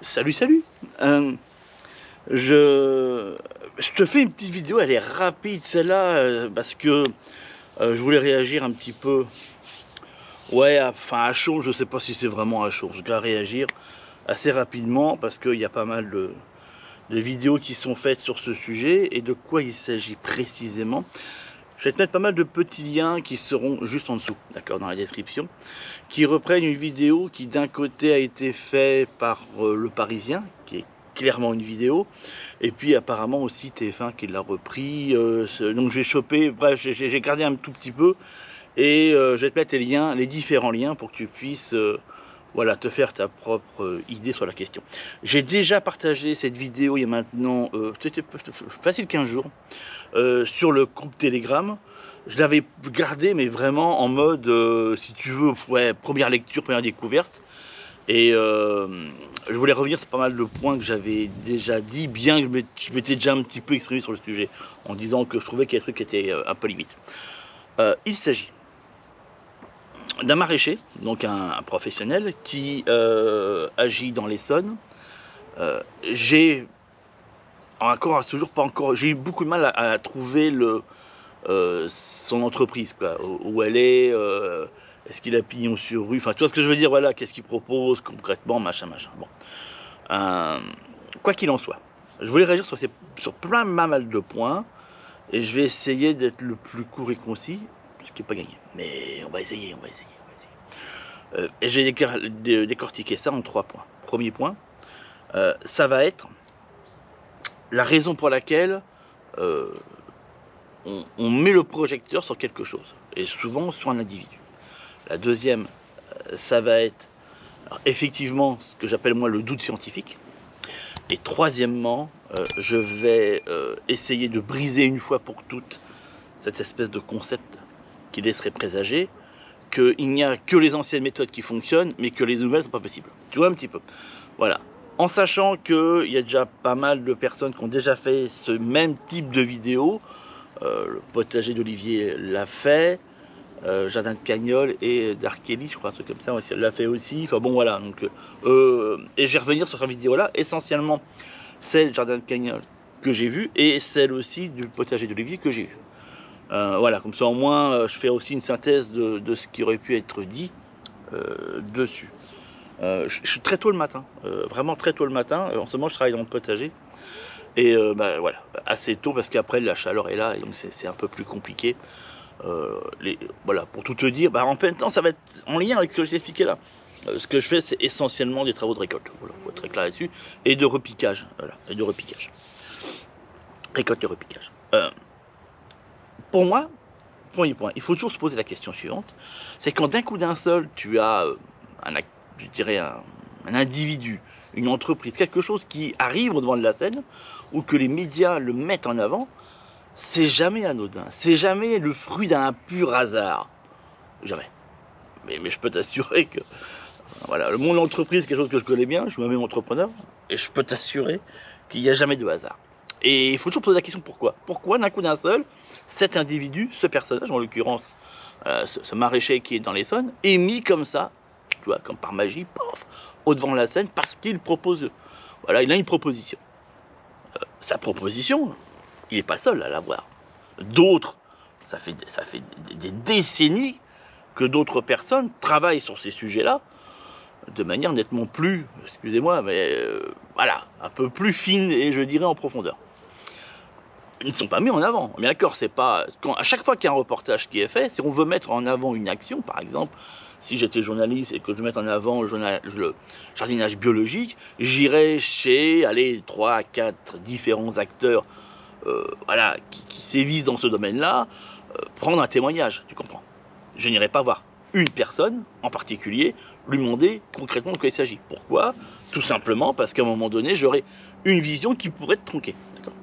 Salut, salut. Euh, je... je te fais une petite vidéo, elle est rapide celle-là, parce que je voulais réagir un petit peu. Ouais, enfin à chaud, je sais pas si c'est vraiment à chaud. Je dois réagir assez rapidement parce qu'il y a pas mal de vidéos qui sont faites sur ce sujet. Et de quoi il s'agit précisément? Je vais te mettre pas mal de petits liens qui seront juste en dessous, d'accord, dans la description, qui reprennent une vidéo qui d'un côté a été faite par Le Parisien, qui est clairement une vidéo, et puis apparemment aussi TF1 qui l'a repris, donc j'ai chopé, bref, j'ai gardé un tout petit peu, et je vais te mettre les liens, les différents liens pour que tu puisses voilà, te faire ta propre idée sur la question. J'ai déjà partagé cette vidéo il y a maintenant facile 15 jours sur le groupe Telegram. Je l'avais gardé, mais vraiment en mode, si tu veux, ouais, première lecture, première découverte. Et je voulais revenir sur pas mal de points que j'avais déjà dit, bien que je m'étais déjà un petit peu exprimé sur le sujet, en disant que je trouvais qu'il y a des trucs qui étaient un peu limites. Il s'agit d'un maraîcher, donc un professionnel, qui agit dans l'Essonne. J'ai encore à ce jour, pas encore, j'ai eu beaucoup de mal à trouver son entreprise, quoi, où elle est, est-ce qu'il a pignon sur rue, enfin tu vois ce que je veux dire, voilà, qu'est-ce qu'il propose concrètement, machin, machin. Bon, euh, quoi qu'il en soit, je voulais réagir sur plein mal de points, et je vais essayer d'être le plus court et concis, ce qui n'est pas gagné, mais on va essayer, on va essayer, on va essayer. Et j'ai décortiqué ça en 3 points. Premier point, ça va être la raison pour laquelle euh, on met le projecteur sur quelque chose, et souvent sur un individu. La deuxième, ça va être alors, effectivement ce que j'appelle moi le doute scientifique. Et troisièmement, je vais essayer de briser une fois pour toutes cette espèce de concept qui laisserait présager qu'il n'y a que les anciennes méthodes qui fonctionnent, mais que les nouvelles ne sont pas possibles. Tu vois un petit peu. Voilà. En sachant qu'il y a déjà pas mal de personnes qui ont déjà fait ce même type de vidéo. Le potager d'Olivier l'a fait. Jardin de Cagnol et d'Arkelly, je crois, un truc comme ça, aussi, elle l'a fait aussi. Enfin bon, voilà. Donc, et je vais revenir sur cette vidéo-là, essentiellement celle Jardin de Cagnol que j'ai vue et celle aussi du potager d'Olivier que j'ai vu. Voilà, comme ça au moins je fais aussi une synthèse de ce qui aurait pu être dit dessus. Je suis très tôt le matin, vraiment très tôt le matin. En ce moment, je travaille dans le potager. Et bah, voilà, assez tôt parce qu'après la chaleur est là et donc c'est un peu plus compliqué. Voilà, pour tout te dire, bah, en plein temps, ça va être en lien avec ce que je t'ai expliqué là. Ce que je fais, c'est essentiellement des travaux de récolte. Voilà, faut être très clair là-dessus. Et de repiquage. Voilà, et de repiquage. Récolte et repiquage. Pour moi, premier point, il faut toujours se poser la question suivante. C'est quand d'un coup d'un seul, tu as je dirais un individu, une entreprise, quelque chose qui arrive au devant de la scène, ou que les médias le mettent en avant, c'est jamais anodin, c'est jamais le fruit d'un pur hasard. Jamais. Mais je peux t'assurer que voilà, le monde de l'entreprise, c'est quelque chose que je connais bien, je suis moi-même entrepreneur, et je peux t'assurer qu'il n'y a jamais de hasard. Et il faut toujours poser la question pourquoi. Pourquoi d'un coup d'un seul, cet individu, ce personnage, en l'occurrence, ce maraîcher qui est dans l'Essonne, est mis comme ça, tu vois, comme par magie, pof, au devant de la scène, parce qu'il propose, voilà, il a une proposition. Sa proposition, il n'est pas seul à l'avoir. D'autres, ça fait des décennies que d'autres personnes travaillent sur ces sujets-là de manière nettement plus, excusez-moi, mais voilà, un peu plus fine et je dirais en profondeur. Ils ne sont pas mis en avant. Mais d'accord, c'est pas. À chaque fois qu'il y a un reportage qui est fait, si on veut mettre en avant une action, par exemple, si j'étais journaliste et que je mette en avant le jardinage biologique, j'irais chez, allez, 3 à 4 différents acteurs voilà, qui sévissent dans ce domaine-là, prendre un témoignage, tu comprends. Je n'irai pas voir une personne en particulier lui demander concrètement de quoi il s'agit. Pourquoi? Tout simplement parce qu'à un moment donné, j'aurai une vision qui pourrait être tronquée. D'accord.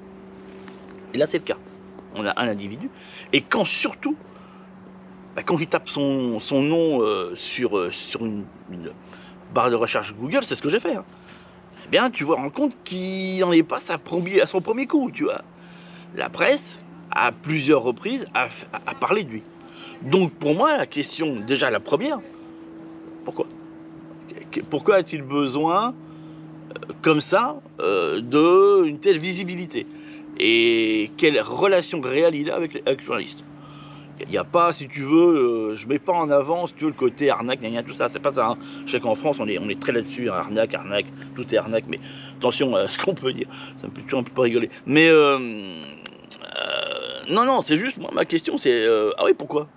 Et là, c'est le cas. On a un individu. Et quand surtout, bah, quand il tape son nom sur une barre de recherche Google, c'est ce que j'ai fait. Hein. Eh bien, tu vois, rends compte qu'il n'en est pas à son premier coup, tu vois. La presse, à plusieurs reprises, a parlé de lui. Donc, pour moi, la question, déjà la première, pourquoi? Pourquoi a-t-il besoin comme ça, d'une telle visibilité. Et quelle relation réelle il a avec le journaliste. Il n'y a pas, si tu veux, je mets pas en avant, si tu veux, le côté arnaque, gna gna, tout ça, c'est pas ça. Hein. Je sais qu'en France, on est très là-dessus, hein, arnaque, tout est arnaque, mais attention à ce qu'on peut dire, ça me fait toujours un peu rigoler. Mais non, non, c'est juste, moi, ma question, c'est, ah oui, pourquoi?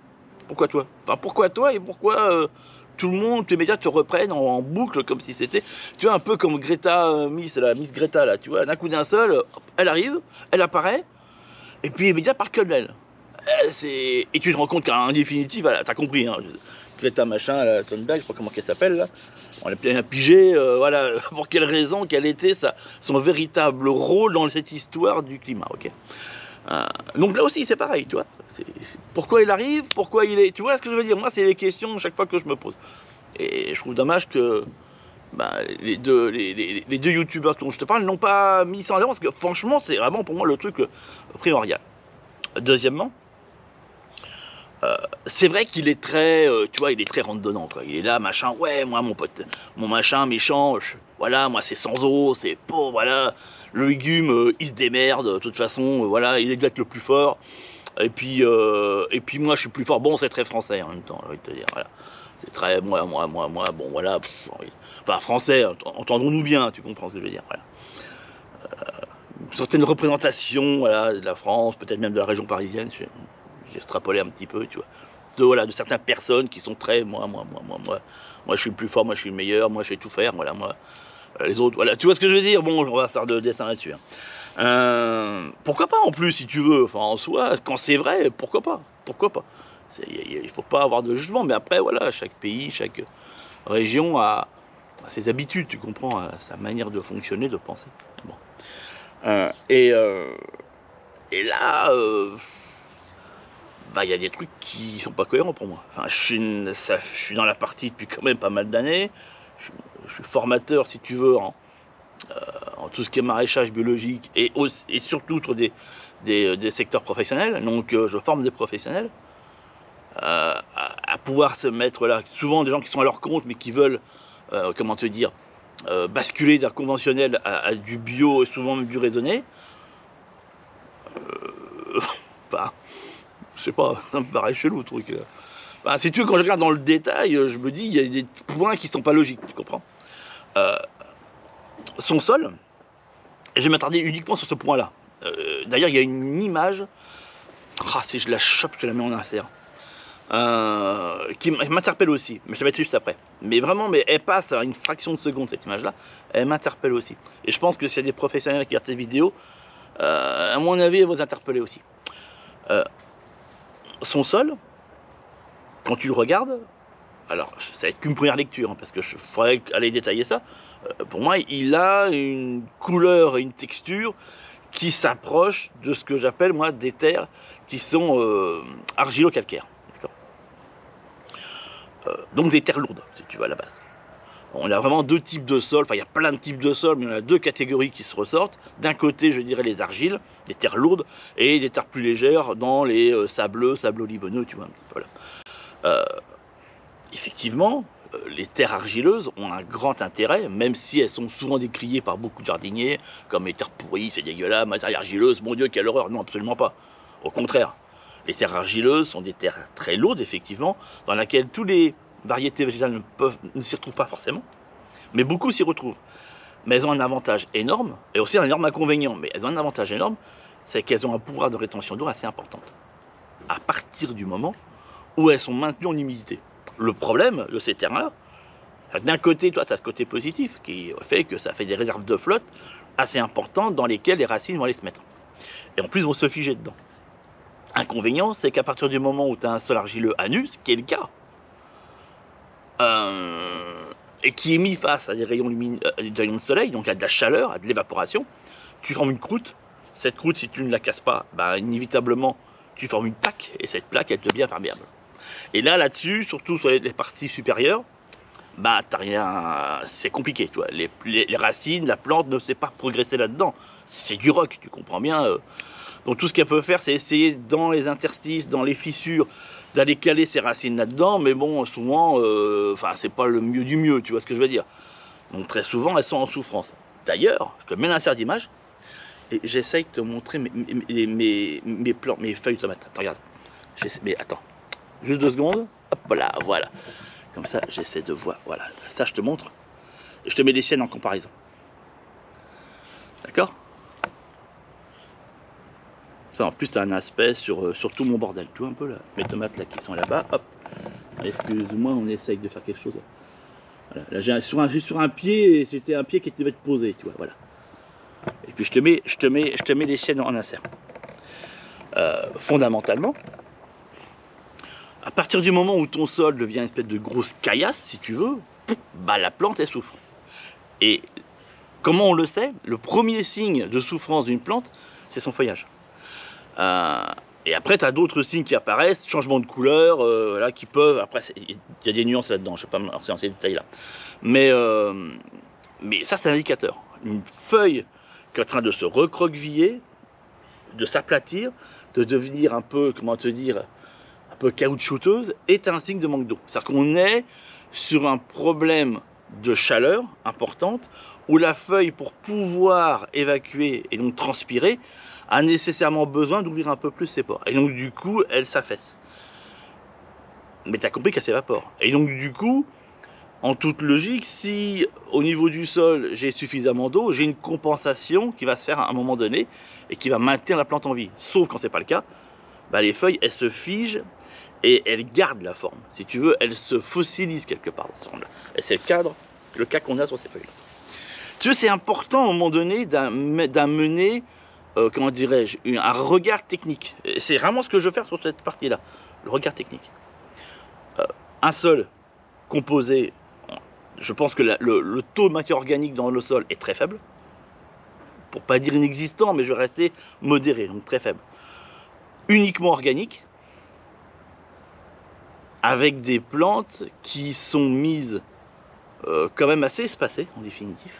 Pourquoi toi? Enfin, pourquoi toi et pourquoi tout le monde, tous les médias te reprennent en boucle comme si c'était, tu vois, un peu comme Greta, Miss Greta, là, tu vois, d'un coup d'un seul, hop, elle arrive, elle apparaît, et puis les médias parlent que d'elle. Et tu te rends compte qu'en définitive, t'as compris, hein, Greta machin, la Thunberg, je sais pas comment qu'elle s'appelle là, on a bien pigé, voilà, pour quelle raison, quel était son véritable rôle dans cette histoire du climat, ok. Donc là aussi c'est pareil, tu vois, pourquoi il arrive, pourquoi il est, tu vois ce que je veux dire, moi c'est les questions chaque fois que je me pose, et je trouve dommage que les deux youtubeurs dont je te parle n'ont pas mis ça en avant, parce que franchement c'est vraiment pour moi le truc primordial. Deuxièmement, c'est vrai qu'il est très, tu vois, il est très rentre-dedans, quoi. Il est là, machin, ouais, moi, mon pote, mon machin méchant, voilà, moi, c'est sans eau, c'est pauvre, voilà. Le légume, il se démerde, de toute façon, voilà, il est le plus fort. Et puis moi, je suis plus fort. Bon, c'est très français en même temps, j'ai envie de te dire, voilà. C'est très, moi, bon, voilà. Enfin, français, entendons-nous bien, tu comprends ce que je veux dire, voilà. Une certaine représentation, voilà, de la France, peut-être même de la région parisienne, j'ai extrapolé un petit peu, tu vois, de certaines personnes qui sont très, moi, je suis le plus fort, moi, je suis le meilleur, moi, je sais tout faire, voilà, moi, les autres, voilà, tu vois ce que je veux dire, bon, on va faire de dessin là-dessus, hein. Pourquoi pas, en plus, si tu veux, enfin, en soi, quand c'est vrai, pourquoi pas, il faut pas avoir de jugement, mais après, voilà, chaque pays, chaque région a ses habitudes, tu comprends, sa manière de fonctionner, de penser, bon. Et là, il y a des trucs qui sont pas cohérents pour moi. Enfin, je suis dans la partie depuis quand même pas mal d'années. Je suis formateur, si tu veux, en tout ce qui est maraîchage biologique et surtout des secteurs professionnels. Donc, je forme des professionnels à pouvoir se mettre là. Souvent, des gens qui sont à leur compte, mais qui veulent, comment te dire, basculer d'un conventionnel à du bio et souvent même du raisonné. Enfin, je sais pas, ça me paraît chelou le truc. Enfin, si tu veux, quand je regarde dans le détail, je me dis, il y a des points qui sont pas logiques, tu comprends. Son sol, et je vais m'attarder uniquement sur ce point-là. D'ailleurs, il y a une image, si je la chope, je te la mets en insert, qui m'interpelle aussi, mais je la mettrai juste après. Mais vraiment, elle passe à une fraction de seconde, cette image-là, elle m'interpelle aussi. Et je pense que s'il y a des professionnels qui regardent cette vidéo, à mon avis, elle va vous interpeller aussi. Son sol, quand tu le regardes, alors ça va être qu'une première lecture, hein, parce que faudrait aller détailler ça. Pour moi, il a une couleur et une texture qui s'approche de ce que j'appelle moi des terres qui sont argilo-calcaires. Donc des terres lourdes, si tu vas à la base. On a vraiment deux types de sols, enfin il y a plein de types de sols, mais on a deux catégories qui se ressortent. D'un côté, je dirais les argiles, des terres lourdes, et des terres plus légères dans les sableux limoneux, tu vois, un petit peu là. Effectivement, les terres argileuses ont un grand intérêt, même si elles sont souvent décriées par beaucoup de jardiniers, comme les terres pourries, c'est dégueulasse, matériaux argileuses, mon Dieu, quelle horreur. Non, absolument pas. Au contraire, les terres argileuses sont des terres très lourdes, effectivement, dans lesquelles tous les variétés végétales ne s'y retrouvent pas forcément, mais beaucoup s'y retrouvent. Mais elles ont un avantage énorme, et aussi un énorme inconvénient, mais elles ont un avantage énorme, c'est qu'elles ont un pouvoir de rétention d'eau assez important, à partir du moment où elles sont maintenues en humidité. Le problème de ces terrains-là, d'un côté, toi, tu as ce côté positif, qui fait que ça fait des réserves de flotte assez importantes dans lesquelles les racines vont aller se mettre. Et en plus, vont se figer dedans. Inconvénient, c'est qu'à partir du moment où tu as un sol argileux à nu, ce qui est le cas, et qui est mis face à des rayons de soleil, donc à de la chaleur, à de l'évaporation, tu formes une croûte. Cette croûte, si tu ne la casses pas, inévitablement, tu formes une plaque, et cette plaque, elle devient perméable. Et là-dessus, surtout sur les parties supérieures, t'as rien, c'est compliqué, tu vois. Les racines, la plante ne sait pas progresser là-dedans. C'est du roc, tu comprends bien. Donc tout ce qu'elle peut faire, c'est essayer dans les interstices, dans les fissures, d'aller caler ses racines là-dedans, mais bon, souvent, c'est pas le mieux du mieux, tu vois ce que je veux dire. Donc très souvent, elles sont en souffrance. D'ailleurs, je te mets l'insert d'image et j'essaye de te montrer mes plants, mes feuilles de tomates. Attends, regarde. Mais attends, juste 2 secondes. Hop là, voilà. Comme ça, j'essaie de voir. Voilà, ça je te montre. Et je te mets les siennes en comparaison. D'accord? Ça, en plus, tu as un aspect sur tout mon bordel. Tu vois un peu là, mes tomates là qui sont là-bas. Hop. Excuse-moi, on essaye de faire quelque chose. Voilà. Là, j'ai sur un pied, c'était un pied qui devait être posé, tu vois. Voilà. Et puis je te mets les siennes en insert. Fondamentalement, à partir du moment où ton sol devient une espèce de grosse caillasse, si tu veux, bah la plante elle souffre. Et comment on le sait? Le premier signe de souffrance d'une plante, c'est son feuillage. Et après, tu as d'autres signes qui apparaissent, changement de couleur, voilà, qui peuvent. Après, il y a des nuances là-dedans, je ne vais pas me lancer dans ces détails-là. Mais ça, c'est un indicateur. Une feuille qui est en train de se recroqueviller, de s'aplatir, de devenir un peu, comment te dire, un peu caoutchouteuse, est un signe de manque d'eau. C'est-à-dire qu'on est sur un problème de chaleur importante, où la feuille, pour pouvoir évacuer et donc transpirer, a nécessairement besoin d'ouvrir un peu plus ses pores. Et donc du coup, elle s'affaisse. Mais tu as compris qu'elle s'évapore. Et donc du coup, en toute logique, si au niveau du sol, j'ai suffisamment d'eau, j'ai une compensation qui va se faire à un moment donné et qui va maintenir la plante en vie. Sauf quand c'est pas le cas, bah les feuilles, elles se figent et elles gardent la forme. Si tu veux, elles se fossilisent quelque part. Et c'est le cas qu'on a sur ces feuilles-là. Tu veux, c'est important à un moment donné d'amener, comment dirais-je, un regard technique. C'est vraiment ce que je veux faire sur cette partie-là, le regard technique. Un sol composé, je pense que le taux de matière organique dans le sol est très faible. Pour pas dire inexistant, mais je vais rester modéré, donc très faible. Uniquement organique, avec des plantes qui sont mises quand même assez espacées, en définitive,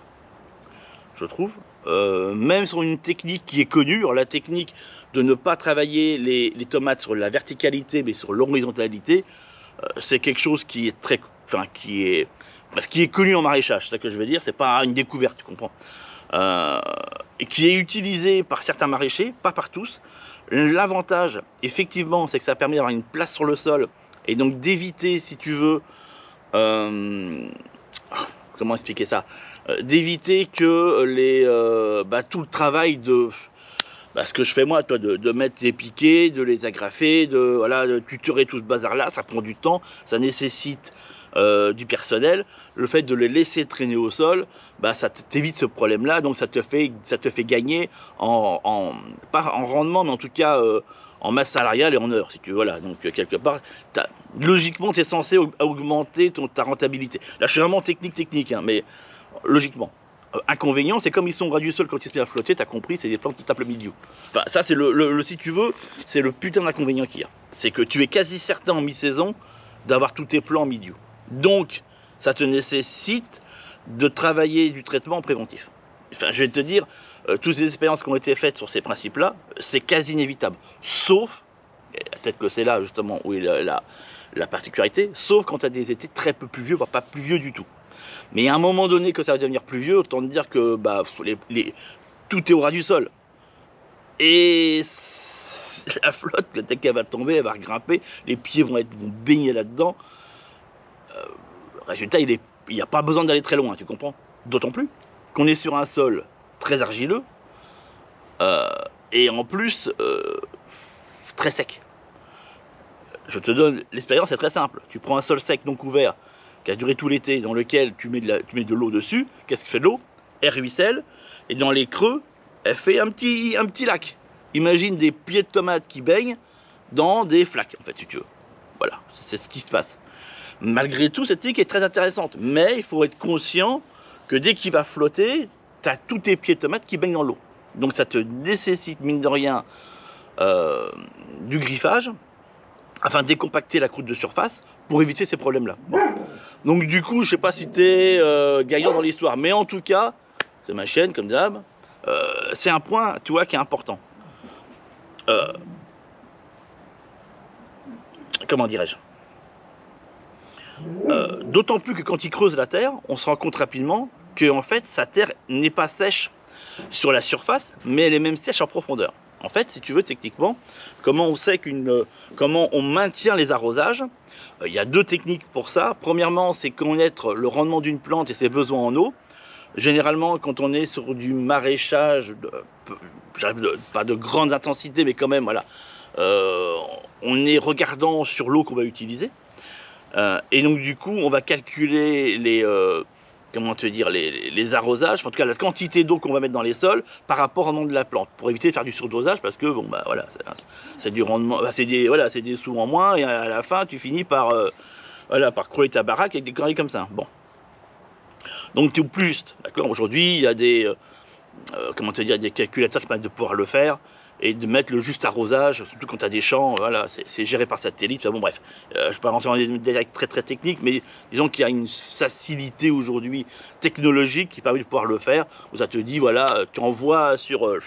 je trouve. Même sur une technique qui est connue, alors la technique de ne pas travailler les tomates sur la verticalité, mais sur l'horizontalité, c'est quelque chose qui est très, enfin, qui est connu en maraîchage, c'est ça que je veux dire, c'est pas une découverte, tu comprends, et qui est utilisé par certains maraîchers, pas par tous. L'avantage, effectivement, c'est que ça permet d'avoir une place sur le sol, et donc d'éviter, si tu veux, comment expliquer ça, d'éviter que tout le travail de ce que je fais moi, toi, de mettre les piquets, de les agrafer, de tutorer tout ce bazar-là, ça prend du temps, ça nécessite du personnel. Le fait de les laisser traîner au sol, ça t'évite ce problème-là, donc ça te fait gagner pas en rendement, mais en tout cas en masse salariale et en heures, si tu veux. Voilà, donc quelque part, logiquement, tu es censé augmenter ta rentabilité. Là, je suis vraiment technique, hein, mais logiquement. Inconvénient, c'est comme ils sont au ras du sol quand ils se mettent à flotter, t'as compris, c'est des plantes qui tapent le milieu. Enfin, ça, c'est si tu veux, c'est le putain d'inconvénient qu'il y a. C'est que tu es quasi certain en mi-saison d'avoir tous tes plants en milieu. Donc, ça te nécessite de travailler du traitement préventif. Enfin, je vais te dire, toutes les expériences qui ont été faites sur ces principes-là, c'est quasi inévitable. Sauf, peut-être que c'est là justement où est la particularité, sauf quand tu as des étés très peu pluvieux, voire pas pluvieux du tout. Mais à un moment donné que ça va devenir pluvieux, autant te dire que tout est au ras du sol. Et la flotte, dès qu'elle va tomber, elle va regrimper, les pieds vont baigner là-dedans. Le résultat, il n'y a pas besoin d'aller très loin, tu comprends? D'autant plus qu'on est sur un sol très argileux et en plus très sec. Je te donne l'expérience, c'est très simple. Tu prends un sol sec non couvert qui a duré tout l'été, dans lequel tu mets de l'eau dessus. Qu'est-ce qui fait de l'eau? Elle ruisselle, et dans les creux, elle fait un petit lac. Imagine des pieds de tomates qui baignent dans des flaques, en fait, si tu veux. Voilà, c'est ce qui se passe. Malgré tout, cette technique est très intéressante, mais il faut être conscient que dès qu'il va flotter, tu as tous tes pieds de tomates qui baignent dans l'eau. Donc ça te nécessite, mine de rien, du griffage, afin de décompacter la croûte de surface pour éviter ces problèmes-là. Bon. Donc du coup, je sais pas si tu es gagnant dans l'histoire, mais en tout cas, c'est ma chaîne, comme d'hab, c'est un point, tu vois, qui est important. Comment dirais-je, d'autant plus que quand ils creusent la terre, on se rend compte rapidement que en fait sa terre n'est pas sèche sur la surface, mais elle est même sèche en profondeur. En fait, si tu veux, techniquement, comment on sait comment on maintient les arrosages? Il y a deux techniques pour ça. Premièrement, c'est connaître le rendement d'une plante et ses besoins en eau. Généralement, quand on est sur du maraîchage, pas de grande intensité, mais quand même, voilà, on est regardant sur l'eau qu'on va utiliser. Et donc, du coup, on va calculer comment te dire, les arrosages, en tout cas la quantité d'eau qu'on va mettre dans les sols par rapport au nom de la plante, pour éviter de faire du surdosage, parce que bon bah voilà, c'est du rendement, bah, c'est des sous en moins, et à la fin tu finis par voilà, par crouler ta baraque avec des conneries comme ça. Bon, donc tu es plus juste, d'accord. Aujourd'hui il y a des comment te dire, des calculateurs qui permettent de pouvoir le faire et de mettre le juste arrosage, surtout quand tu as des champs, voilà, c'est géré par satellite. Bon bref, je ne vais pas rentrer dans des détails très très techniques, mais disons qu'il y a une facilité aujourd'hui technologique qui permet de pouvoir le faire, où ça te dit, voilà, tu envoies sur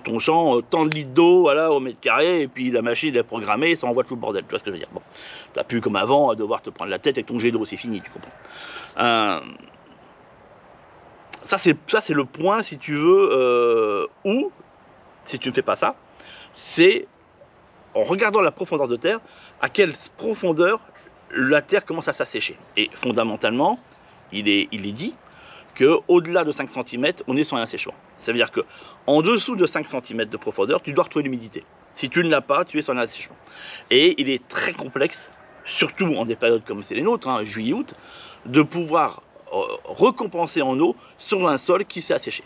ton champ tant de litres d'eau, voilà, au mètre carré, et puis la machine est programmée, ça envoie tout le bordel, tu vois ce que je veux dire. Bon, tu n'as plus comme avant à devoir te prendre la tête avec ton jet d'eau, c'est fini, tu comprends. Ça c'est le point, si tu veux, où, si tu ne fais pas ça, c'est en regardant la profondeur de terre, à quelle profondeur la terre commence à s'assécher. Et fondamentalement, il est dit qu'au-delà de 5 cm, on est sur un assèchement. Ça veut dire qu'en dessous de 5 cm de profondeur, tu dois retrouver l'humidité. Si tu ne l'as pas, tu es sur un assèchement. Et il est très complexe, surtout en des périodes comme c'est les nôtres, hein, juillet-août, de pouvoir récompenser en eau sur un sol qui s'est asséché.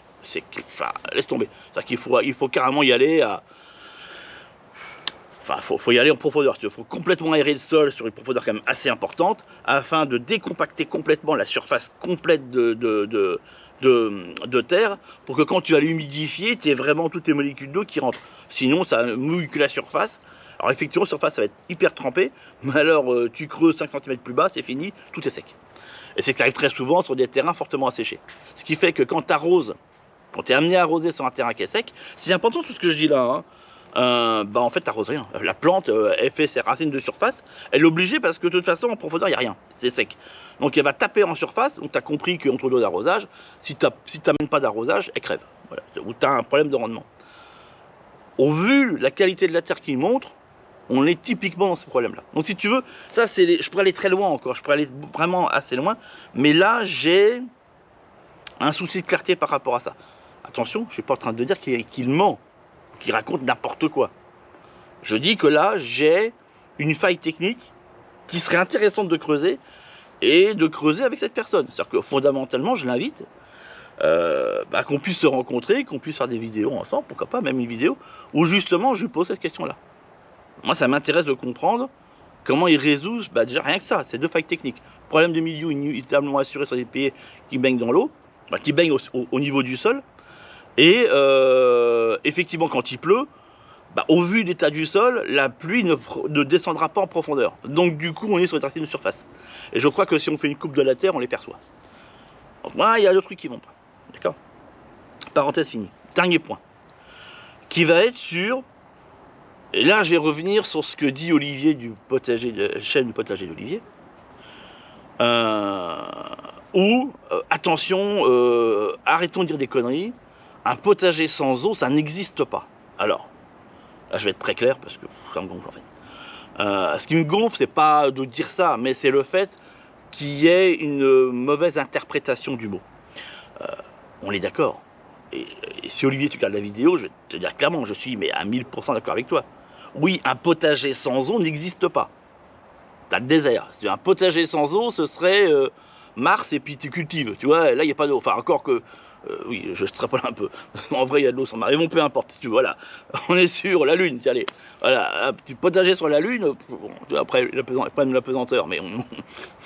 Enfin, laisse tomber. C'est-à-dire qu'il faut carrément y aller à... Enfin, faut y aller en profondeur. Il faut complètement aérer le sol sur une profondeur quand même assez importante afin de décompacter complètement la surface complète de terre pour que quand tu vas l'humidifier, tu aies vraiment toutes les molécules d'eau qui rentrent. Sinon, ça mouille que la surface. Alors effectivement, la surface, ça va être hyper trempé, mais alors tu creuses 5 cm plus bas, c'est fini, tout est sec. Et c'est que ça arrive très souvent sur des terrains fortement asséchés. Ce qui fait que quand tu arroses, quand tu es amené à arroser sur un terrain qui est sec, c'est important tout ce que je dis là, hein, bah en fait, tu n'arroses rien. La plante, elle fait ses racines de surface, elle est obligée parce que de toute façon, en profondeur, il n'y a rien, c'est sec. Donc elle va taper en surface, donc tu as compris qu'entre l'eau d'arrosage, si tu n'amènes pas d'arrosage, elle crève. Voilà. Ou tu as un problème de rendement. Au vu la qualité de la terre qu'il montre, on est typiquement dans ce problème-là. Donc si tu veux, ça c'est je pourrais aller très loin encore, je pourrais aller vraiment assez loin, mais là j'ai un souci de clarté par rapport à ça. Attention, je ne suis pas en train de dire qu'il ment, qu'il raconte n'importe quoi. Je dis que là j'ai une faille technique qui serait intéressante de creuser et de creuser avec cette personne. C'est-à-dire que fondamentalement je l'invite qu'on puisse se rencontrer, qu'on puisse faire des vidéos ensemble, pourquoi pas même une vidéo où justement je lui pose cette question-là. Moi, ça m'intéresse de comprendre comment ils résout, déjà rien que ça, c'est deux failles techniques. Problème de milieu inévitablement assuré sur des pays qui baignent dans l'eau, qui baignent au niveau du sol. Et effectivement, quand il pleut, au vu de l'état du sol, la pluie ne descendra pas en profondeur. Donc du coup, on est sur des racines de surface. Et je crois que si on fait une coupe de la terre, on les perçoit. Donc moi, il y a d'autres trucs qui vont pas. D'accord? Parenthèse finie. Dernier point. Qui va être sur... Et là, je vais revenir sur ce que dit Olivier du potager, de la chaîne du potager d'Olivier. Attention, arrêtons de dire des conneries. Un potager sans eau, ça n'existe pas. Alors, là, je vais être très clair parce que ça me gonfle en fait. Ce qui me gonfle, c'est pas de dire ça, mais c'est le fait qu'il y ait une mauvaise interprétation du mot. On est d'accord. Et si Olivier, tu regardes la vidéo, je vais te dire clairement, je suis à 1000% d'accord avec toi. Oui, un potager sans eau n'existe pas. T'as le désert. Un potager sans eau, ce serait Mars et puis tu cultives. Tu vois, là, il n'y a pas d'eau. Enfin, encore que... oui, je extrapole un peu. En vrai, il y a de l'eau sur Mars. Mais bon, peu importe. Tu vois, voilà. On est sur la Lune. Allez, voilà. Un petit potager sur la Lune. Bon, tu vois, après, pas de la pesanteur. Mais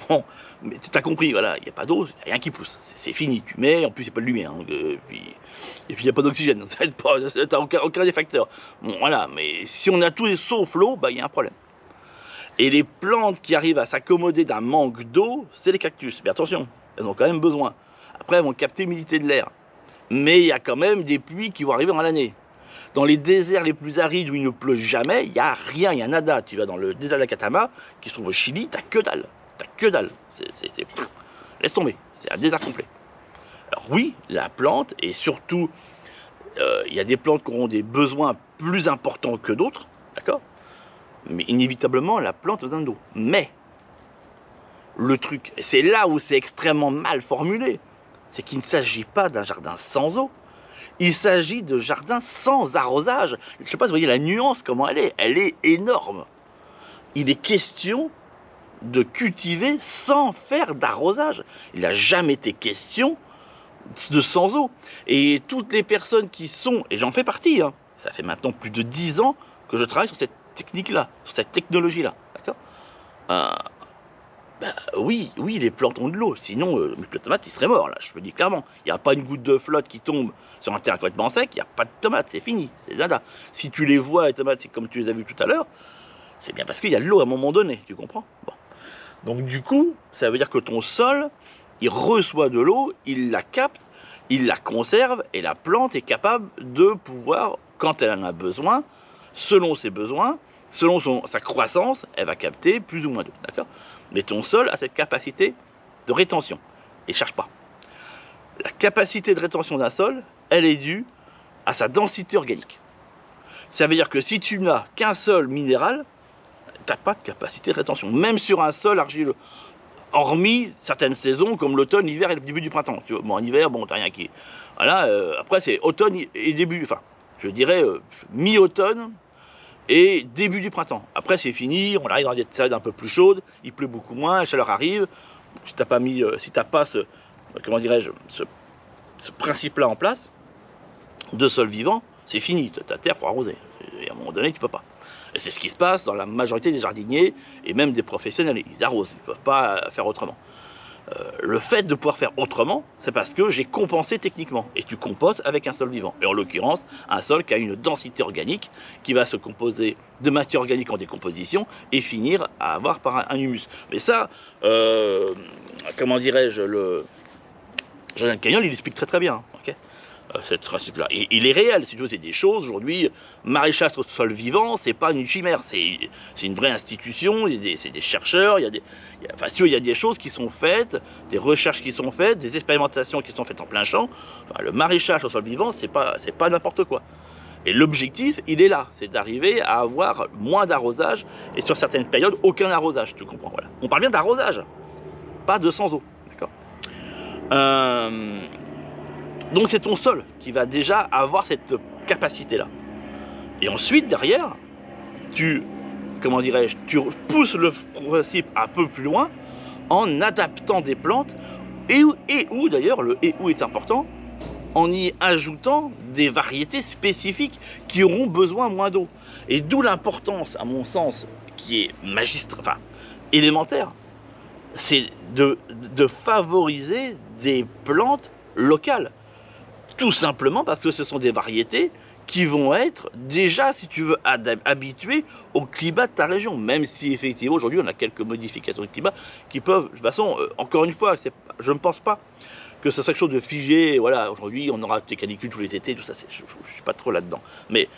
bon, mais tu as compris, voilà. Il n'y a pas d'eau, il n'y a rien qui pousse. C'est fini. Tu mets, en plus, il n'y a pas de lumière. Donc, et puis, il n'y a pas d'oxygène. Tu n'as aucun des facteurs. Bon, voilà. Mais si on a tout sauf l'eau, il y a un problème. Et les plantes qui arrivent à s'accommoder d'un manque d'eau, c'est les cactus. Mais attention, elles ont quand même besoin. Après, elles vont capter l'humidité de l'air. Mais il y a quand même des pluies qui vont arriver dans l'année. Dans les déserts les plus arides où il ne pleut jamais, il n'y a rien, il y a nada. Tu vas dans le désert d'Atacama, qui se trouve au Chili, t'as que dalle. T'as que dalle. Laisse tomber, c'est un désert complet. Alors oui, la plante, et surtout, il y a des plantes qui auront des besoins plus importants que d'autres, d'accord? Mais inévitablement, la plante a besoin d'eau. Mais, le truc, et c'est là où c'est extrêmement mal formulé, c'est qu'il ne s'agit pas d'un jardin sans eau. Il s'agit de jardin sans arrosage. Je ne sais pas si vous voyez la nuance, comment elle est énorme. Il est question de cultiver sans faire d'arrosage. Il n'a jamais été question de sans eau. Et toutes les personnes qui sont, et j'en fais partie, hein, ça fait maintenant plus de 10 ans que je travaille sur cette technique-là, sur cette technologie-là, d'accord? Bah, oui, les plantes ont de l'eau, sinon mes plantes de tomates, ils seraient morts, là, je peux le dire clairement. Il n'y a pas une goutte de flotte qui tombe sur un terrain complètement sec, il n'y a pas de tomates, c'est fini, c'est nada. Si tu les vois, les tomates, c'est comme tu les as vues tout à l'heure, c'est bien parce qu'il y a de l'eau à un moment donné, tu comprends? Bon. Donc du coup, ça veut dire que ton sol, il reçoit de l'eau, il la capte, il la conserve, et la plante est capable de pouvoir, quand elle en a besoin, selon ses besoins, selon sa croissance, elle va capter plus ou moins d'eau, d'accord? Mais ton sol a cette capacité de rétention, et cherche pas. La capacité de rétention d'un sol, elle est due à sa densité organique. Ça veut dire que si tu n'as qu'un sol minéral, tu n'as pas de capacité de rétention, même sur un sol argileux. Hormis certaines saisons comme l'automne, l'hiver et le début du printemps. Tu vois, bon, en hiver, bon, t'as rien qui. Voilà, après c'est automne et début, enfin, je dirais mi-automne et début du printemps. Après c'est fini, on arrive dans des périodes un peu plus chaudes, il pleut beaucoup moins, la chaleur arrive. Si t'as pas mis, si t'as pas ce, comment dirais-je, ce principe-là en place, de sol vivant, c'est fini, ta terre pour arroser. Et à un moment donné, tu peux pas. Et c'est ce qui se passe dans la majorité des jardiniers et même des professionnels. Ils arrosent, ils ne peuvent pas faire autrement. Le fait de pouvoir faire autrement, c'est parce que j'ai compensé techniquement. Et tu composes avec un sol vivant. Et en l'occurrence, un sol qui a une densité organique, qui va se composer de matière organique en décomposition et finir à avoir par un humus. Mais ça, comment dirais-je, le Jardin Canyon, il explique très très bien. Okay, cette principe-là. Et il est réel, si tu veux, c'est des choses, aujourd'hui, maraîchage sur sol vivant, c'est pas une chimère, c'est une vraie institution, c'est des chercheurs, enfin, si tu veux, il y a des choses qui sont faites, des recherches qui sont faites, des expérimentations qui sont faites en plein champ. Enfin, le maraîchage sur sol vivant, c'est pas n'importe quoi. Et l'objectif, il est là, c'est d'arriver à avoir moins d'arrosage, et sur certaines périodes, aucun arrosage, tu comprends, voilà. On parle bien d'arrosage, pas de sans eau, d'accord? Donc c'est ton sol qui va déjà avoir cette capacité-là. Et ensuite, derrière, comment dirais-je, tu pousses le principe un peu plus loin en adaptant des plantes et où d'ailleurs, le et où est important, en y ajoutant des variétés spécifiques qui auront besoin moins d'eau. Et d'où l'importance, à mon sens, qui est élémentaire, c'est de favoriser des plantes locales. Tout simplement parce que ce sont des variétés qui vont être déjà, si tu veux, habituées au climat de ta région. Même si effectivement aujourd'hui on a quelques modifications de climat qui peuvent, de toute façon, encore une fois, je ne pense pas que ce soit quelque chose de figé. Voilà, aujourd'hui on aura des canicules tous les étés, tout ça, je ne suis pas trop là-dedans. Mais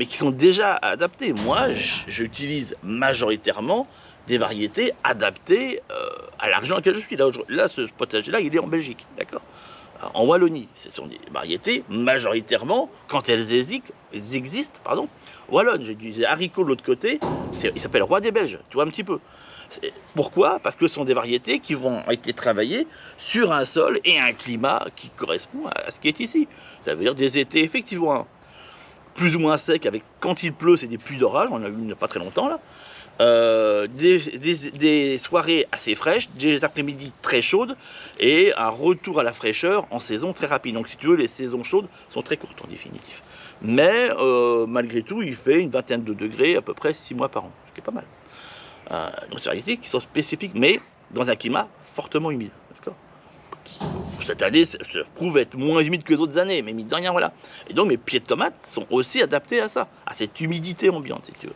qui sont déjà adaptés. Moi, j'utilise majoritairement des variétés adaptées à la région dans laquelle je suis. Là, ce potager-là, il est en Belgique, d'accord? En Wallonie, ce sont des variétés majoritairement, quand elles existent, wallonnes. J'ai des haricots de l'autre côté, il s'appelle Roi des Belges, tu vois un petit peu. Pourquoi? Parce que ce sont des variétés qui vont être travaillées sur un sol et un climat qui correspond à ce qui est ici. Ça veut dire des étés effectivement plus ou moins secs, avec quand il pleut, c'est des pluies d'orage, on en a eu il n'y a pas très longtemps là. Des soirées assez fraîches, des après-midi très chaudes et un retour à la fraîcheur en saison très rapide. Donc si tu veux, les saisons chaudes sont très courtes en définitive. Mais malgré tout, il fait une vingtaine de degrés à peu près 6 mois par an, ce qui est pas mal. Donc c'est des variétés qui sont spécifiques, mais dans un climat fortement humide. Cette année, ça prouve être moins humide que les autres années, mais mine de rien, voilà. Et donc mes pieds de tomates sont aussi adaptés à ça, à cette humidité ambiante, si tu veux.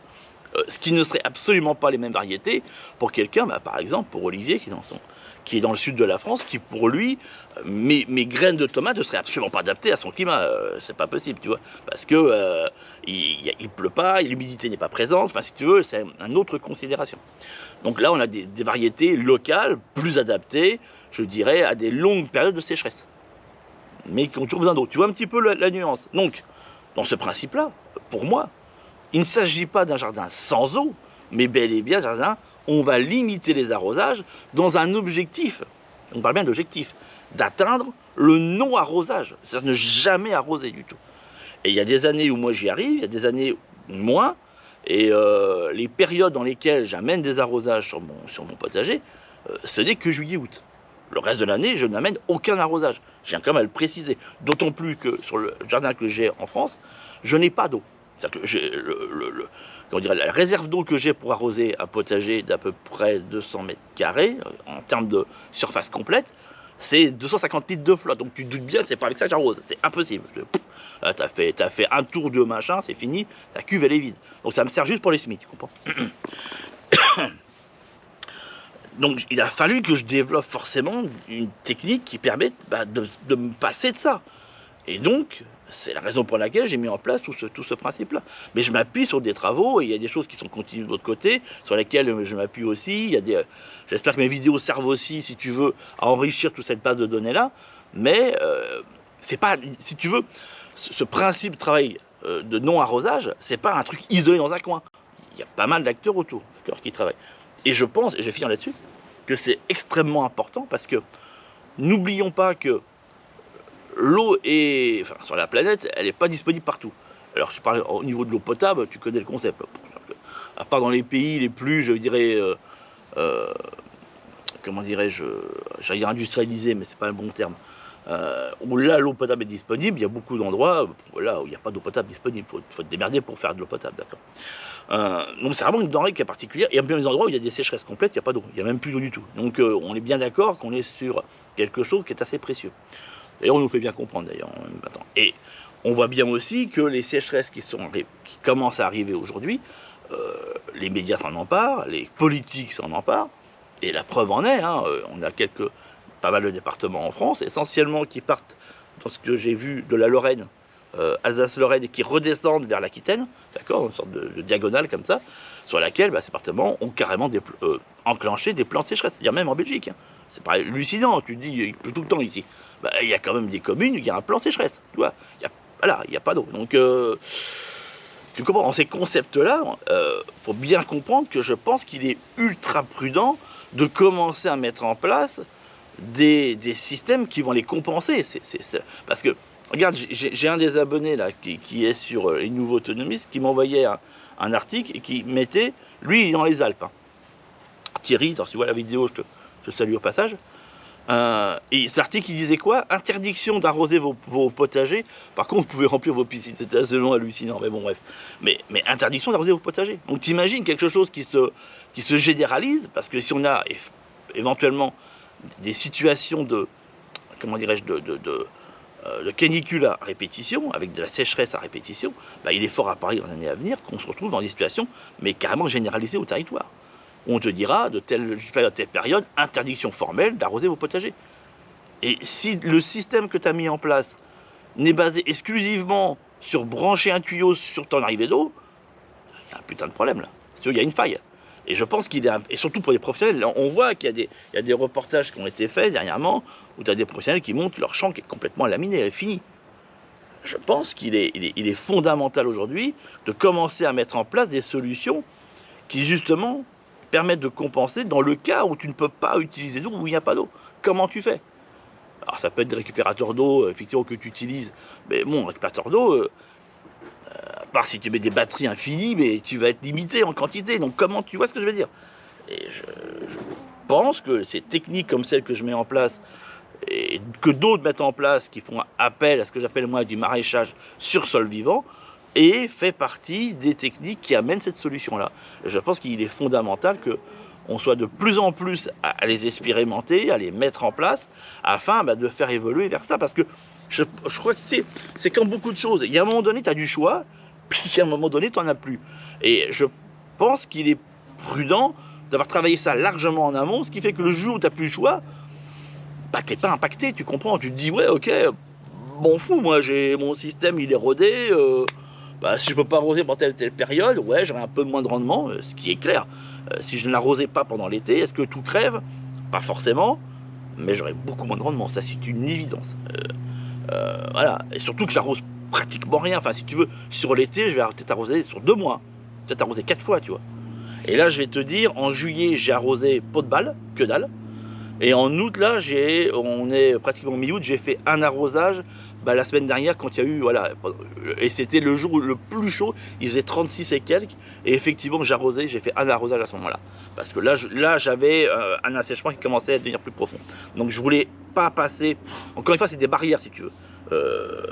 Ce qui ne serait absolument pas les mêmes variétés pour quelqu'un, par exemple pour Olivier qui est dans le sud de la France, qui pour lui, mes graines de tomates ne seraient absolument pas adaptées à son climat. C'est pas possible, tu vois, parce que il pleut pas, l'humidité n'est pas présente. Enfin, si tu veux, c'est une autre considération. Donc là, on a des variétés locales plus adaptées. je dirais, à des longues périodes de sécheresse, mais qui ont toujours besoin d'eau. Tu vois un petit peu la nuance. Donc, dans ce principe-là, pour moi, il ne s'agit pas d'un jardin sans eau, mais bel et bien d'un jardin, on va limiter les arrosages dans un objectif, on parle bien d'objectif, d'atteindre le non-arrosage, c'est-à-dire ne jamais arroser du tout. Et il y a des années où moi j'y arrive, il y a des années où moins, et les périodes dans lesquelles j'amène des arrosages sur mon potager, ce n'est que juillet-août. Le reste de l'année, je n'amène aucun arrosage. Je tiens quand même à le préciser. D'autant plus que sur le jardin que j'ai en France, je n'ai pas d'eau. C'est-à-dire que la réserve d'eau que j'ai pour arroser un potager d'à peu près 200 mètres carrés, en termes de surface complète, c'est 250 litres de flotte. Donc tu te doutes bien, c'est pas avec ça que j'arrose. C'est impossible. T'as fait un tour de machin, c'est fini, ta cuve elle est vide. Donc ça me sert juste pour les semis, tu comprends? Donc il a fallu que je développe forcément une technique qui permette de me passer de ça. Et donc, c'est la raison pour laquelle j'ai mis en place tout ce principe-là. Mais je m'appuie sur des travaux, et il y a des choses qui sont continues de l'autre côté, sur lesquelles je m'appuie aussi. J'espère que mes vidéos servent aussi, si tu veux, à enrichir toute cette base de données-là. Mais c'est pas, si tu veux, ce principe de travail de non-arrosage, c'est pas un truc isolé dans un coin. Il y a pas mal d'acteurs autour, qui travaillent. Et je pense, et je vais finir là-dessus, que c'est extrêmement important parce que n'oublions pas que l'eau est, enfin, sur la planète, elle n'est pas disponible partout. Alors je parle au niveau de l'eau potable, tu connais le concept. À part dans les pays les plus, je dirais, comment dirais-je, j'allais dire industrialisés, mais c'est pas un bon terme. Où là l'eau potable est disponible, il y a beaucoup d'endroits là où il n'y a pas d'eau potable disponible, faut te démerder pour faire de l'eau potable, d'accord. Donc c'est vraiment une denrée qui est particulière, et il y a bien des endroits où il y a des sécheresses complètes, il n'y a pas d'eau, il n'y a même plus d'eau du tout. Donc on est bien d'accord qu'on est sur quelque chose qui est assez précieux. Et on nous fait bien comprendre d'ailleurs. Et on voit bien aussi que les sécheresses qui commencent à arriver aujourd'hui, les médias s'en emparent, les politiques s'en emparent, et la preuve en est, hein, on a pas mal de départements en France, essentiellement qui partent, dans ce que j'ai vu, de la Lorraine, Alsace-Lorraine, et qui redescendent vers l'Aquitaine, d'accord, une sorte de diagonale comme ça, sur laquelle ces départements ont carrément enclenché des plans sécheresse. Il y a même en Belgique, hein. C'est pas hallucinant, tu te dis, il pleut tout le temps ici. Il y a quand même des communes où il y a un plan sécheresse, tu vois, il n'y a pas d'eau. Donc, tu comprends, dans ces concepts-là, faut bien comprendre que je pense qu'il est ultra prudent de commencer à mettre en place des systèmes qui vont les compenser. Parce que, regarde, j'ai un des abonnés là qui est sur les nouveaux autonomistes, qui m'envoyait un article et qui mettait, lui, il est dans les Alpes. Hein. Thierry, si tu vois la vidéo, je te salue au passage. Et cet article, il disait quoi? Interdiction d'arroser vos potagers. Par contre, vous pouvez remplir vos piscines. C'était absolument hallucinant, mais bon, bref. Mais interdiction d'arroser vos potagers. Donc, t'imagines quelque chose qui se généralise, parce que si on a éventuellement des situations de, comment dirais-je, de canicule à répétition, avec de la sécheresse à répétition, il est fort à parier dans les années à venir qu'on se retrouve dans des situations, mais carrément généralisées au territoire. On te dira, de telle période à telle période, interdiction formelle d'arroser vos potagers. Et si le système que tu as mis en place n'est basé exclusivement sur brancher un tuyau sur ton arrivée d'eau, il y a un putain de problème là. Il y a une faille. Et je pense qu'il est... Et surtout pour les professionnels, on voit qu'il y a des reportages qui ont été faits dernièrement, où tu as des professionnels qui montrent leur champ qui est complètement laminé, est fini. Je pense qu'il est fondamental aujourd'hui de commencer à mettre en place des solutions qui justement permettent de compenser dans le cas où tu ne peux pas utiliser d'eau, où il n'y a pas d'eau. Comment tu fais? Alors ça peut être des récupérateurs d'eau, effectivement, que tu utilises, mais bon, récupérateur d'eau, à part si tu mets des batteries infinies, mais tu vas être limité en quantité. Donc comment, tu vois ce que je veux dire? Et je pense que ces techniques comme celles que je mets en place, et que d'autres mettent en place, qui font appel à ce que j'appelle moi du maraîchage sur sol vivant, et fait partie des techniques qui amènent cette solution-là. Je pense qu'il est fondamental qu'on soit de plus en plus à les expérimenter, à les mettre en place, afin de faire évoluer vers ça. Parce que je crois que c'est comme beaucoup de choses. Il y a un moment donné, tu as du choix, puis à un moment donné, tu n'en as plus. Et je pense qu'il est prudent d'avoir travaillé ça largement en amont, ce qui fait que le jour où tu n'as plus le choix, tu n'es pas impacté, tu comprends. Tu te dis, ouais, ok, m'en fous, moi, mon système, il est rodé, si je peux pas arroser pendant telle période, ouais, j'aurai un peu moins de rendement, ce qui est clair. Si je ne l'arrosais pas pendant l'été, est-ce que tout crève? Pas forcément, mais j'aurai beaucoup moins de rendement, ça c'est une évidence. Voilà, et surtout que j'arrose pratiquement rien, enfin si tu veux, sur l'été, je vais peut-être arroser sur 2 mois, peut-être arroser 4 fois, tu vois. Et là, je vais te dire, en juillet, j'ai arrosé pot de balle, que dalle. Et en août, là, on est pratiquement mi-août, j'ai fait un arrosage la semaine dernière quand il y a eu, voilà, et c'était le jour le plus chaud, il faisait 36 et quelques, et effectivement, j'ai fait un arrosage à ce moment-là. Parce que là j'avais un assèchement qui commençait à devenir plus profond. Donc je voulais pas passer, encore une fois, c'est des barrières si tu veux.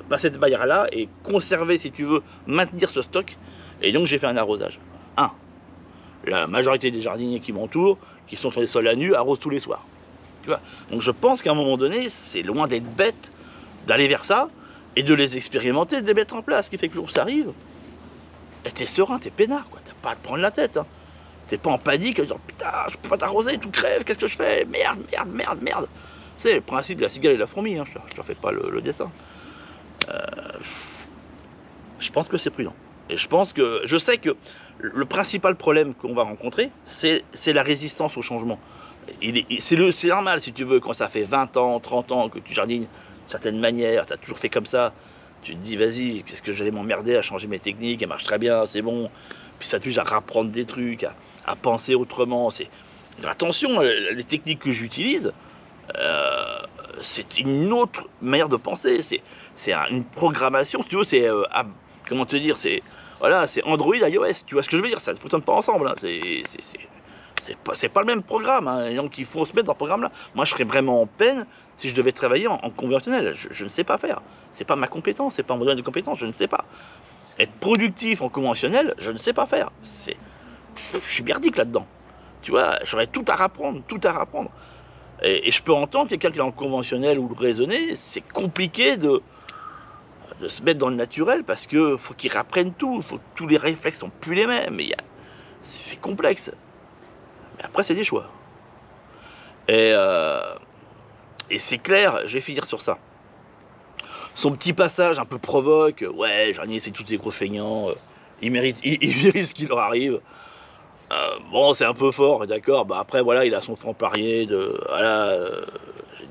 Passer cette barrière-là et conserver, si tu veux, maintenir ce stock. Et donc j'ai fait un arrosage. La majorité des jardiniers qui m'entourent, qui sont sur les sols à nu, arrosent tous les soirs. Tu vois. Donc je pense qu'à un moment donné, c'est loin d'être bête d'aller vers ça et de les expérimenter, de les mettre en place. Ce qui fait que le jour où ça arrive, t'es serein, t'es peinard, quoi. T'as pas à te prendre la tête. Hein. T'es pas en panique à dire putain, je peux pas t'arroser, tout crève, qu'est-ce que je fais? Merde, merde, merde, merde. C'est le principe de la cigale et de la fourmi, hein. Je te fais pas le dessin. Je pense que c'est prudent. Et je sais que le principal problème qu'on va rencontrer, c'est la résistance au changement. C'est normal, si tu veux, quand ça fait 20 ans, 30 ans que tu jardines d'une certaine manière, tu as toujours fait comme ça, tu te dis, vas-y, qu'est-ce que j'allais m'emmerder à changer mes techniques, elles marchent très bien, c'est bon. Puis ça t'use à rapprendre des trucs, à penser autrement. Attention, les techniques que j'utilise, c'est une autre manière de penser, c'est une programmation, si tu veux, comment te dire, voilà, c'est Android, iOS, tu vois ce que je veux dire, ça ne fonctionne pas ensemble, hein. C'est pas le même programme, hein. Donc il faut se mettre dans ce programme-là. Moi, je serais vraiment en peine si je devais travailler en conventionnel. Je ne sais pas faire. C'est pas ma compétence, c'est pas mon domaine de compétence, je ne sais pas. Être productif en conventionnel, je ne sais pas faire. Je suis merdique là-dedans. Tu vois, j'aurais tout à rapprendre, tout à rapprendre. Et je peux entendre quelqu'un qui est en conventionnel ou le raisonner, c'est compliqué de se mettre dans le naturel parce que faut qu'ils rapprennent tout, faut que tous les réflexes sont plus les mêmes. C'est complexe. Mais après, c'est des choix. Et c'est clair, je vais finir sur ça. Son petit passage un peu provoque, ouais, Jarnier, c'est tous ces gros feignants, ils méritent ce qui leur arrive. Bon, c'est un peu fort, d'accord, après, voilà, il a son franc-parler voilà, je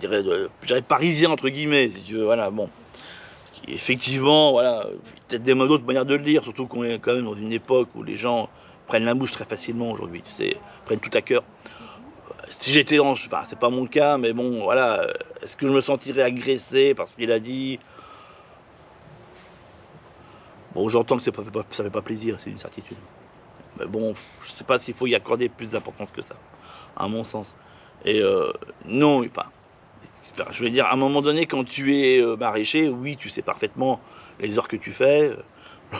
dirais parisien, entre guillemets, si tu veux, voilà, bon. Effectivement, voilà, peut-être d'autres manières de le dire, surtout qu'on est quand même dans une époque où les gens prennent la mouche très facilement aujourd'hui, tu sais, prennent tout à cœur. Si j'étais enfin, c'est pas mon cas, mais bon, voilà, est-ce que je me sentirais agressé parce qu'il a dit? Bon, j'entends que ça fait pas plaisir, c'est une certitude. Mais bon, je sais pas s'il faut y accorder plus d'importance que ça, à mon sens. Et non, enfin, je veux dire, à un moment donné, quand tu es maraîcher, oui, tu sais parfaitement les heures que tu fais,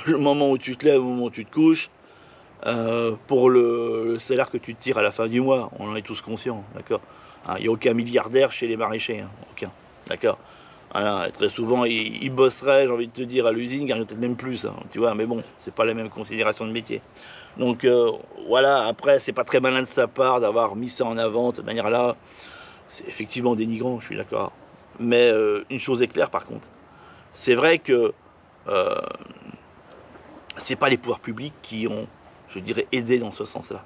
le moment où tu te lèves, le moment où tu te couches, pour le salaire que tu te tires à la fin du mois, on en est tous conscients, d'accord. Il n'y a aucun milliardaire chez les maraîchers, hein, aucun, d'accord. Voilà, très souvent, ils bosseraient, j'ai envie de te dire, à l'usine, gagnent peut-être même plus, hein, tu vois, mais bon, c'est pas la même considération de métier. Donc voilà, après, c'est pas très malin de sa part d'avoir mis ça en avant de cette manière-là. C'est effectivement dénigrant, je suis d'accord. Mais une chose est claire, par contre, c'est vrai que c'est pas les pouvoirs publics qui ont, je dirais, aidé dans ce sens-là.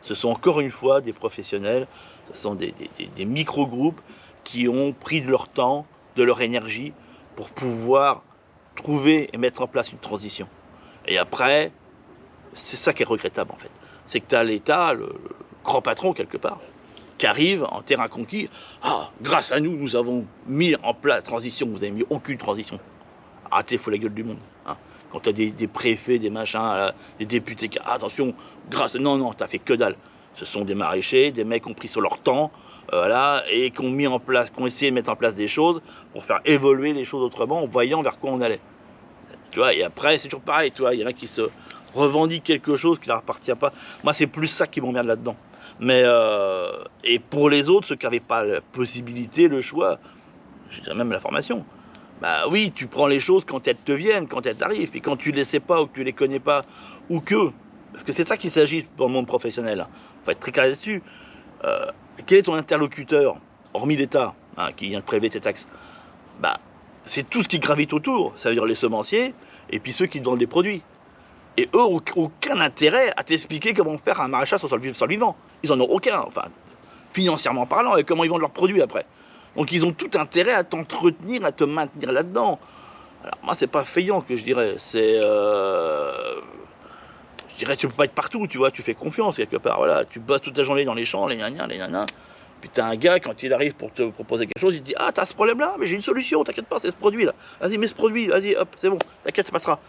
Ce sont encore une fois des professionnels, ce sont des micro-groupes qui ont pris de leur temps, de leur énergie pour pouvoir trouver et mettre en place une transition. Et après, c'est ça qui est regrettable en fait. C'est que tu as l'État, le grand patron quelque part, qui arrive en terrain conquis. Ah, grâce à nous, nous avons mis en place la transition. Vous n'avez mis aucune transition. Arrêtez, il faut la gueule du monde. Hein. Quand tu as des préfets, des machins, des députés qui, ah, attention, grâce. Non, t'as fait que dalle. Ce sont des maraîchers, des mecs qui ont pris sur leur temps, voilà, et qui ont mis en place, qui ont essayé de mettre en place des choses pour faire évoluer les choses autrement en voyant vers quoi on allait. Tu vois, et après, c'est toujours pareil, tu vois, il y en a qui se revendiquent quelque chose qui ne leur appartient pas. Moi, c'est plus ça qui m'emmerde là-dedans. Mais, et pour les autres, ceux qui n'avaient pas la possibilité, le choix, je dirais même la formation, bah oui, tu prends les choses quand elles te viennent, quand elles t'arrivent, puis quand tu ne les sais pas ou que tu ne les connais pas, ou que, parce que c'est ça qu'il s'agit pour le monde professionnel, il faut être très clair là-dessus. Quel est ton interlocuteur, hormis l'État, hein, qui vient de prélever tes taxes? Bah, c'est tout ce qui gravite autour, ça veut dire les semenciers, et puis ceux qui te vendent les produits. Et eux n'ont aucun intérêt à t'expliquer comment faire un maraîchage sur le sol vivant. Ils n'en ont aucun, enfin, financièrement parlant, et comment ils vendent leurs produits après. Donc ils ont tout intérêt à t'entretenir, à te maintenir là-dedans. Alors moi c'est pas Feignant que je dirais, c'est... je dirais tu peux pas être partout, tu vois, tu fais confiance quelque part, voilà, tu bosses toute la journée dans les champs, les nanas. Puis t'as un gars, quand il arrive pour te proposer quelque chose, il te dit « Ah, t'as ce problème-là, mais j'ai une solution, t'inquiète pas, c'est ce produit-là. Vas-y, mets ce produit, vas-y, hop, c'est bon, t'inquiète, ça passera. »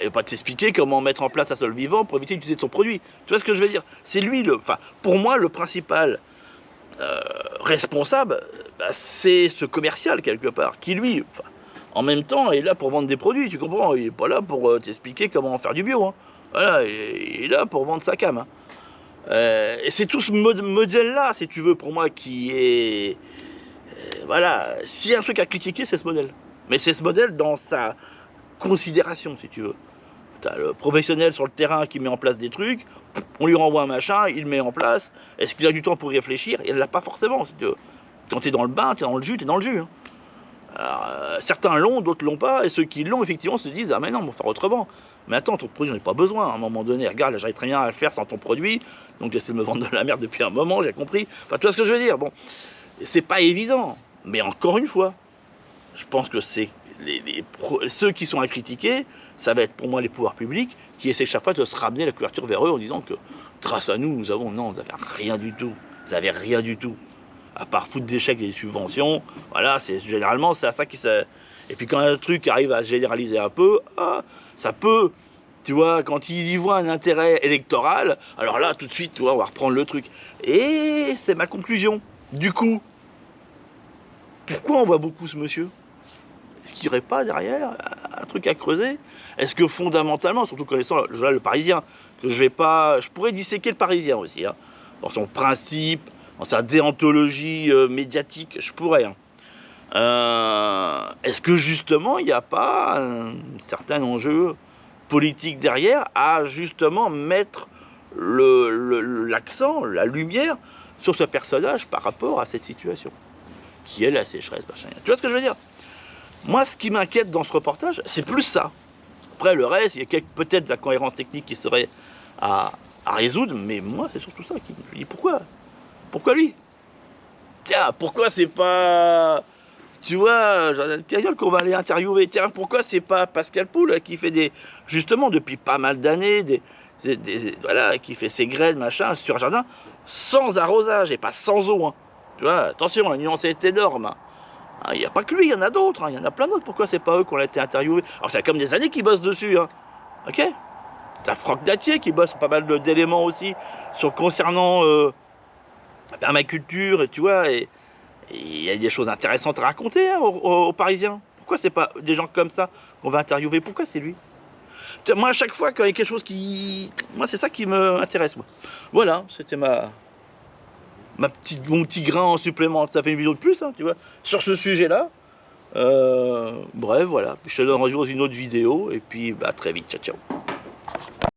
Il va pas t'expliquer comment mettre en place un sol vivant pour éviter d'utiliser ton produit. Tu vois ce que je veux dire? C'est lui, enfin, pour moi, le principal responsable, bah, c'est ce commercial, quelque part, qui lui, enfin, en même temps, est là pour vendre des produits, tu comprends? Il est pas là pour t'expliquer comment faire du bio. Hein. Voilà, il est là pour vendre sa cam. Hein. Et c'est tout ce modèle-là, si tu veux, pour moi, qui est... voilà, s'il y a un truc à critiquer, c'est ce modèle. Mais c'est ce modèle dans sa considération, si tu veux. T'as le professionnel sur le terrain qui met en place des trucs, on lui renvoie un machin, il le met en place. Est-ce qu'il a du temps pour y réfléchir? Il l'a pas forcément, si tu veux. Quand t'es dans le bain, t'es dans le jus, t'es dans le jus. Hein. Alors, certains l'ont, d'autres l'ont pas, et ceux qui l'ont, effectivement, se disent « Ah mais non, on va faire autrement. » Mais attends, ton produit, j'en ai pas besoin. À un moment donné, regarde, là, j'arrive très bien à le faire sans ton produit. Donc, j'essaie de me vendre de la merde depuis un moment, j'ai compris. Enfin, tu vois ce que je veux dire? Bon, c'est pas évident. Mais encore une fois, je pense que c'est ceux qui sont à critiquer, ça va être pour moi les pouvoirs publics qui essaient chaque fois de se ramener la couverture vers eux en disant que grâce à nous, nous avons... Non, vous n'avez rien du tout. Vous n'avez rien du tout. À part foutre des chèques et des subventions, voilà, c'est généralement c'est à ça qui ça. Et puis quand un truc arrive à se généraliser un peu, ah, ça peut, tu vois, quand ils y voient un intérêt électoral, alors là tout de suite, tu vois, on va reprendre le truc. Et c'est ma conclusion. Du coup, pourquoi on voit beaucoup ce monsieur? Est-ce qu'il n'y aurait pas derrière un truc à creuser? Est-ce que fondamentalement, surtout connaissant le Parisien, que je pourrais disséquer le Parisien aussi, hein, dans son principe, dans sa déontologie médiatique, je pourrais. Hein. Est-ce que justement, il n'y a pas un certain enjeu politique derrière à justement mettre l'accent, la lumière sur ce personnage par rapport à cette situation, qui est la sécheresse, machin. Tu vois ce que je veux dire? Moi, ce qui m'inquiète dans ce reportage, c'est plus ça. Après, le reste, il y a peut-être incohérences techniques qui seraient à résoudre, mais moi, c'est surtout ça qui me dit pourquoi? Pourquoi lui? Tiens, pourquoi c'est pas... Tu vois, Jordan Cagnol qu'on va aller interviewer. Tiens, pourquoi c'est pas Pascal Poul qui fait des... Justement, depuis pas mal d'années, voilà, qui fait ses graines, machin, sur un jardin, sans arrosage et pas sans eau. Hein. Tu vois, attention, la nuance est énorme. Il n'y a pas que lui, il y en a d'autres. Hein. Il y en a plein d'autres. Pourquoi c'est pas eux qu'on a été interviewés? Alors, c'est comme des années qu'ils bossent dessus. Hein. Ok? T'as Franck Datier qui bosse pas mal d'éléments aussi concernant... la permaculture, et tu vois, et il y a des choses intéressantes à raconter hein, aux Parisiens. Pourquoi c'est pas des gens comme ça qu'on va interviewer? Pourquoi c'est lui? Moi, à chaque fois qu'il y a quelque chose qui... Moi, c'est ça qui m'intéresse, moi. Voilà, c'était mon petit grain en supplément. Ça fait une vidéo de plus, hein, tu vois, sur ce sujet-là. Bref, voilà. Je te donne rendez-vous dans une autre vidéo, et puis, bah, très vite. Ciao, ciao.